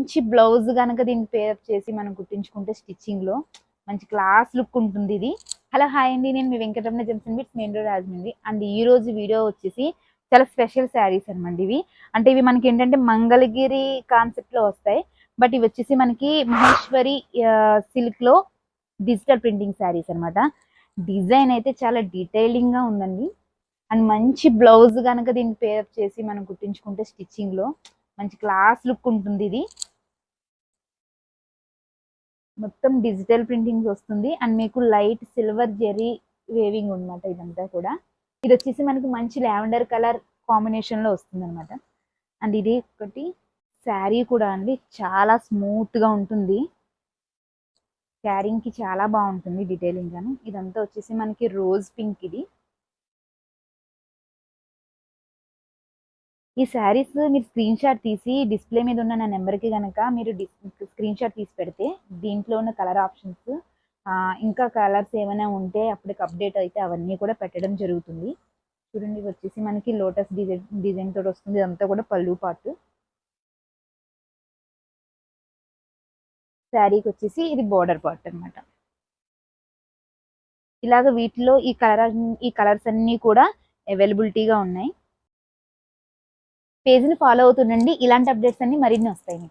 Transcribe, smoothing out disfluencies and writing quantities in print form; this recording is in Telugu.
మంచి బ్లౌజ్ కనుక దీనికి పేరప్ చేసి మనం కుట్టించుకుంటే స్టిచ్చింగ్లో మంచి క్లాస్ లుక్ ఉంటుంది ఇది. హలో హాయ్ అండి, నేను మీ Venkataramana junction bits main road Rajahmundry. And ఈ రోజు వీడియో వచ్చేసి చాలా స్పెషల్ శారీస్ అనమాట ఇవి. అంటే ఇవి మనకి ఏంటంటే మంగళగిరి కాన్సెప్ట్లో వస్తాయి. బట్ ఇవి వచ్చేసి మనకి మహేశ్వరి సిల్క్లో డిజిటల్ ప్రింటింగ్ శారీస్ అనమాట. డిజైన్ అయితే చాలా డీటెయిలింగ్గా ఉందండి. అండ్ మంచి బ్లౌజ్ కనుక దీనికి పేరప్ చేసి మనం కుట్టించుకుంటే స్టిచ్చింగ్లో మంచి క్లాస్ లుక్ ఉంటుంది ఇది. మొత్తం డిజిటల్ ప్రింటింగ్ వస్తుంది. అండ్ మీకు లైట్ సిల్వర్ జెరీ వేవింగ్ అనమాట ఇదంతా కూడా. ఇది వచ్చేసి మనకి మంచి లావెండర్ కలర్ కాంబినేషన్లో వస్తుంది అనమాట. అండ్ ఇది ఒకటి శారీ కూడా అండి చాలా స్మూత్గా ఉంటుంది. క్యారింగ్కి చాలా బాగుంటుంది డీటెయిలింగ్ గాను. ఇదంతా వచ్చేసి మనకి రోజ్ పింక్ ఇది. ఈ శారీస్ మీరు స్క్రీన్ షాట్ తీసి డిస్ప్లే మీద ఉన్న నా నెంబర్కి కనుక మీరు స్క్రీన్ షాట్ తీసి పెడితే దీంట్లో ఉన్న కలర్ ఆప్షన్స్ ఇంకా కలర్స్ ఏమైనా ఉంటే అప్పటికి అప్డేట్ అయితే అవన్నీ కూడా పెట్టడం జరుగుతుంది. చూడండి, ఇది వచ్చేసి మనకి లోటస్ డిజైన్ తోటి వస్తుంది. ఇదంతా కూడా పళ్ళు పార్ట్. శారీకి వచ్చేసి ఇది బోర్డర్ పార్ట్ అనమాట. ఇలాగ వీటిలో ఈ కలర్స్ అన్నీ కూడా అవైలబిలిటీగా ఉన్నాయి. పేజ్ని ఫాలో అవుతుండండి, ఇలాంటి అప్డేట్స్ అన్ని మరిన్ని వస్తాయి మీకు.